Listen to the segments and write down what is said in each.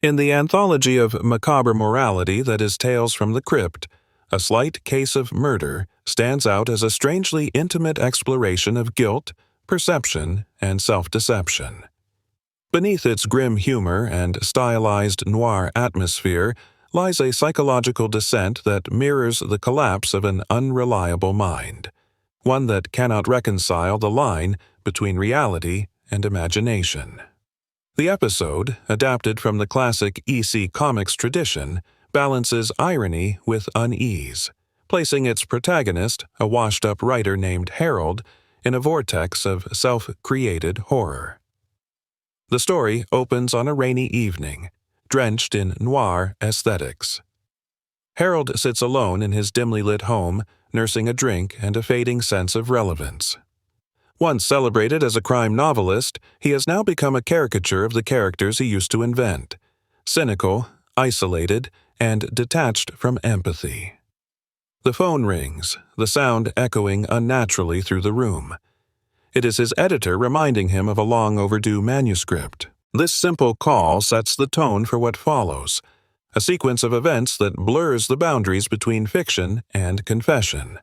In the anthology of macabre morality that is Tales from the Crypt, A Slight Case of Murder stands out as a strangely intimate exploration of guilt, perception, and self-deception. Beneath its grim humor and stylized noir atmosphere lies a psychological descent that mirrors the collapse of an unreliable mind, one that cannot reconcile the line between reality and imagination. The episode, adapted from the classic EC Comics tradition, balances irony with unease, placing its protagonist, a washed-up writer named Harold, in a vortex of self-created horror. The story opens on a rainy evening, drenched in noir aesthetics. Harold sits alone in his dimly lit home, nursing a drink and a fading sense of relevance. Once celebrated as a crime novelist, he has now become a caricature of the characters he used to invent, cynical, isolated, and detached from empathy. The phone rings, the sound echoing unnaturally through the room. It is his editor reminding him of a long-overdue manuscript. This simple call sets the tone for what follows, a sequence of events that blurs the boundaries between fiction and confession.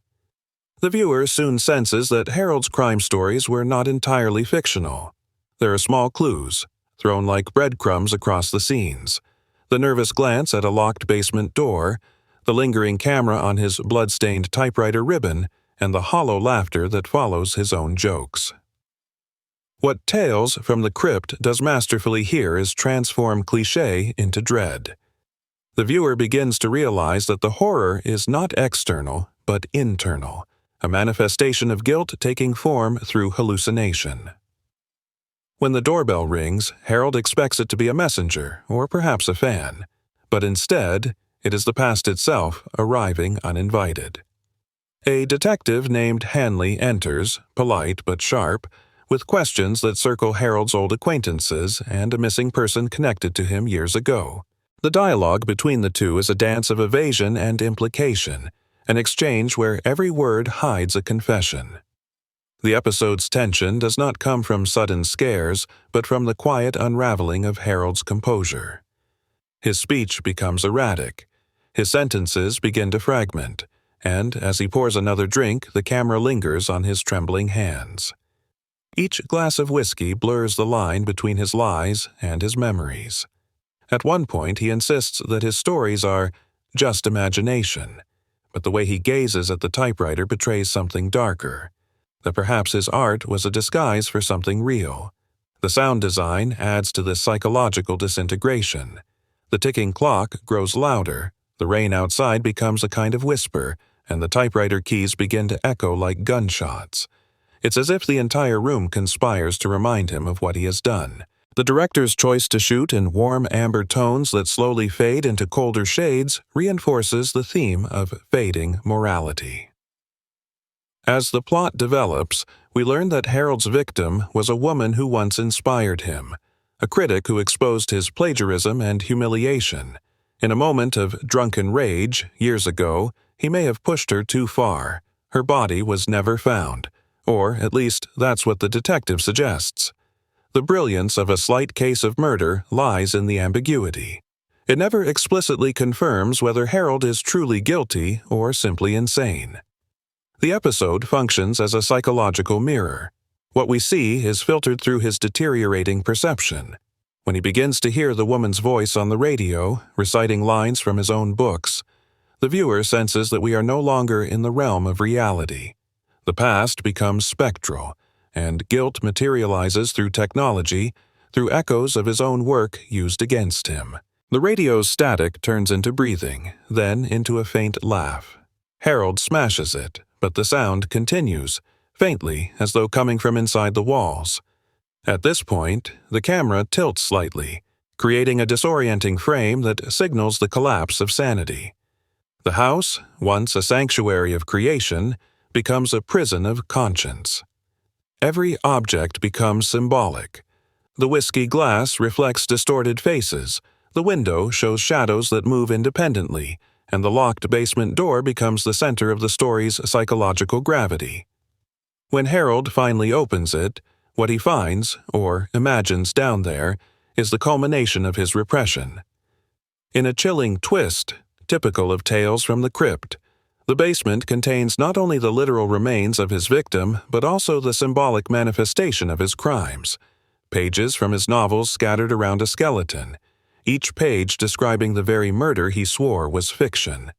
The viewer soon senses that Harold's crime stories were not entirely fictional. There are small clues, thrown like breadcrumbs across the scenes, the nervous glance at a locked basement door, the lingering camera on his blood-stained typewriter ribbon, and the hollow laughter that follows his own jokes. What Tales from the Crypt does masterfully here is transform cliché into dread. The viewer begins to realize that the horror is not external, but internal, a manifestation of guilt taking form through hallucination. When the doorbell rings, Harold expects it to be a messenger, or perhaps a fan, but instead, it is the past itself arriving uninvited. A detective named Hanley enters, polite but sharp, with questions that circle Harold's old acquaintances and a missing person connected to him years ago. The dialogue between the two is a dance of evasion and implication, an exchange where every word hides a confession. The episode's tension does not come from sudden scares, but from the quiet unraveling of Harold's composure. His speech becomes erratic. His sentences begin to fragment, and as he pours another drink, the camera lingers on his trembling hands. Each glass of whiskey blurs the line between his lies and his memories. At one point, he insists that his stories are just imagination, but the way he gazes at the typewriter betrays something darker, that perhaps his art was a disguise for something real. The sound design adds to this psychological disintegration. The ticking clock grows louder, the rain outside becomes a kind of whisper, and the typewriter keys begin to echo like gunshots. It's as if the entire room conspires to remind him of what he has done. The director's choice to shoot in warm amber tones that slowly fade into colder shades reinforces the theme of fading morality. As the plot develops, we learn that Harold's victim was a woman who once inspired him, a critic who exposed his plagiarism and humiliation. In a moment of drunken rage, years ago, he may have pushed her too far. Her body was never found, or at least that's what the detective suggests. The brilliance of A Slight Case of Murder lies in the ambiguity. It never explicitly confirms whether Harold is truly guilty or simply insane. The episode functions as a psychological mirror. What we see is filtered through his deteriorating perception. When he begins to hear the woman's voice on the radio, reciting lines from his own books, the viewer senses that we are no longer in the realm of reality. The past becomes spectral, and guilt materializes through technology, through echoes of his own work used against him. The radio's static turns into breathing, then into a faint laugh. Harold smashes it, but the sound continues, faintly as though coming from inside the walls. At this point, the camera tilts slightly, creating a disorienting frame that signals the collapse of sanity. The house, once a sanctuary of creation, becomes a prison of conscience. Every object becomes symbolic. The whiskey glass reflects distorted faces, the window shows shadows that move independently, and the locked basement door becomes the center of the story's psychological gravity. When Harold finally opens it, what he finds, or imagines down there, is the culmination of his repression. In a chilling twist, typical of Tales from the Crypt, the basement contains not only the literal remains of his victim, but also the symbolic manifestation of his crimes. Pages from his novels scattered around a skeleton, each page describing the very murder he swore was fiction.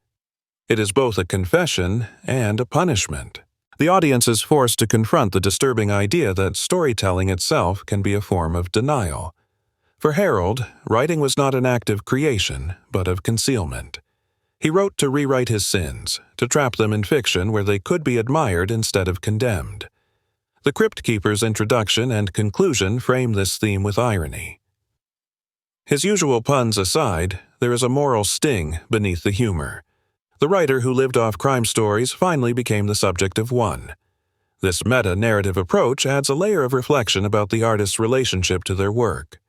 It is both a confession and a punishment. The audience is forced to confront the disturbing idea that storytelling itself can be a form of denial. For Harold, writing was not an act of creation, but of concealment. He wrote to rewrite his sins, to trap them in fiction where they could be admired instead of condemned. The Crypt Keeper's introduction and conclusion frame this theme with irony. His usual puns aside, there is a moral sting beneath the humor. The writer who lived off crime stories finally became the subject of one. This meta-narrative approach adds a layer of reflection about the artist's relationship to their work.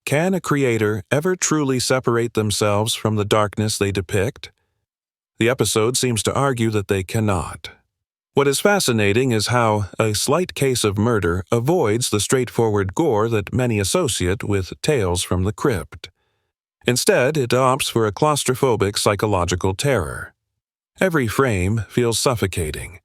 Can a creator ever truly separate themselves from the darkness they depict? The episode seems to argue that they cannot. What is fascinating is how A Slight Case of Murder avoids the straightforward gore that many associate with Tales from the Crypt. Instead, it opts for a claustrophobic psychological terror. Every frame feels suffocating.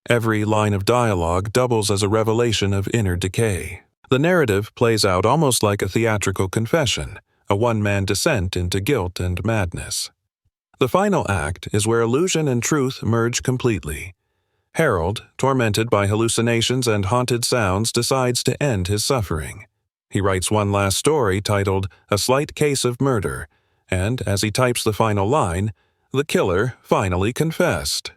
Every line of dialogue doubles as a revelation of inner decay. The narrative plays out almost like a theatrical confession, a one-man descent into guilt and madness. The final act is where illusion and truth merge completely. Harold, tormented by hallucinations and haunted sounds, decides to end his suffering. He writes one last story titled A Slight Case of Murder, and as he types the final line, the killer finally confessed.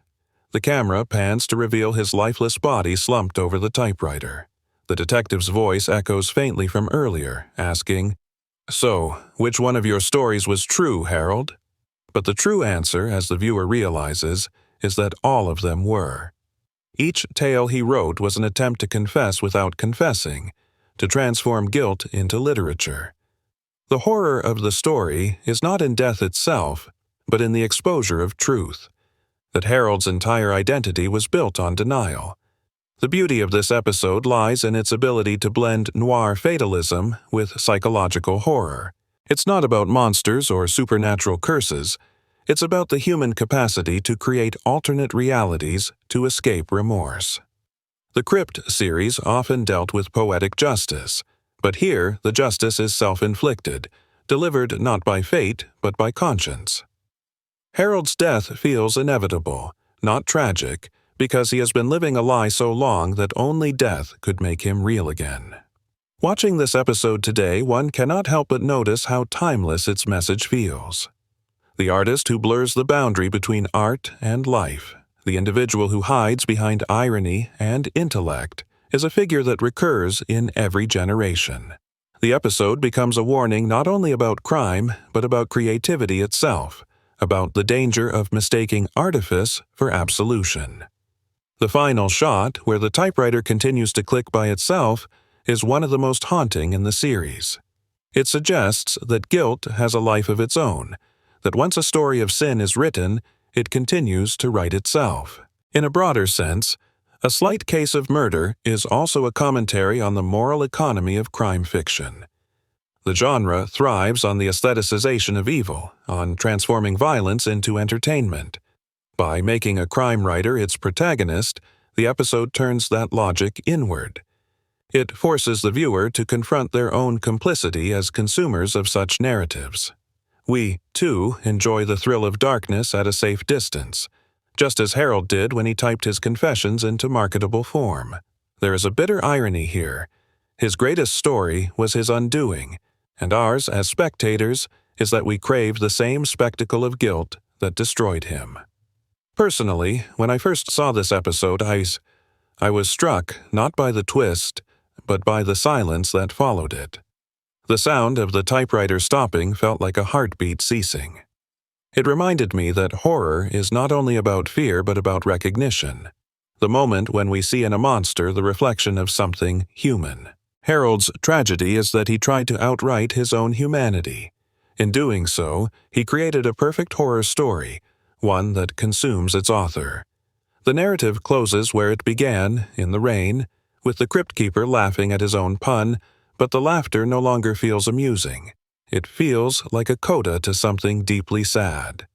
The camera pans to reveal his lifeless body slumped over the typewriter. The detective's voice echoes faintly from earlier, asking, "So, which one of your stories was true, Harold?" But the true answer, as the viewer realizes, is that all of them were. Each tale he wrote was an attempt to confess without confessing, to transform guilt into literature. The horror of the story is not in death itself, but in the exposure of truth, that Harold's entire identity was built on denial. The beauty of this episode lies in its ability to blend noir fatalism with psychological horror. It's not about monsters or supernatural curses. It's about the human capacity to create alternate realities to escape remorse. The Crypt series often dealt with poetic justice, but here the justice is self-inflicted, delivered not by fate but by conscience. Harold's death feels inevitable, not tragic, because he has been living a lie so long that only death could make him real again. Watching this episode today, one cannot help but notice how timeless its message feels. The artist who blurs the boundary between art and life, the individual who hides behind irony and intellect, is a figure that recurs in every generation. The episode becomes a warning not only about crime, but about creativity itself, about the danger of mistaking artifice for absolution. The final shot, where the typewriter continues to click by itself, is one of the most haunting in the series. It suggests that guilt has a life of its own, that once a story of sin is written, it continues to write itself. In a broader sense, A Slight Case of Murder is also a commentary on the moral economy of crime fiction. The genre thrives on the aestheticization of evil, on transforming violence into entertainment. By making a crime writer its protagonist, the episode turns that logic inward. It forces the viewer to confront their own complicity as consumers of such narratives. We, too, enjoy the thrill of darkness at a safe distance, just as Harold did when he typed his confessions into marketable form. There is a bitter irony here. His greatest story was his undoing, and ours, as spectators, is that we crave the same spectacle of guilt that destroyed him. Personally, when I first saw this episode, I was struck not by the twist, but by the silence that followed it. The sound of the typewriter stopping felt like a heartbeat ceasing. It reminded me that horror is not only about fear but about recognition. The moment when we see in a monster the reflection of something human. Harold's tragedy is that he tried to outright his own humanity. In doing so, he created a perfect horror story, one that consumes its author. The narrative closes where it began, in the rain, with the Crypt Keeper laughing at his own pun, but the laughter no longer feels amusing. It feels like a coda to something deeply sad.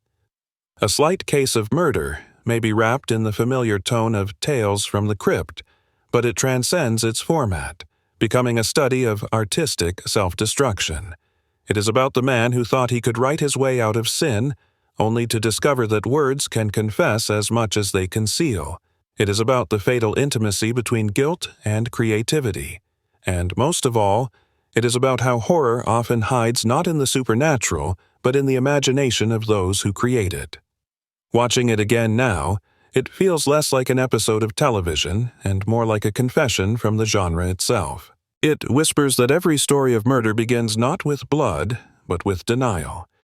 A Slight Case of Murder may be wrapped in the familiar tone of Tales from the Crypt, but it transcends its format, becoming a study of artistic self-destruction. It is about the man who thought he could write his way out of sin, only to discover that words can confess as much as they conceal. It is about the fatal intimacy between guilt and creativity. And most of all, it is about how horror often hides not in the supernatural, but in the imagination of those who create it. Watching it again now, it feels less like an episode of television and more like a confession from the genre itself. It whispers that every story of murder begins not with blood, but with denial.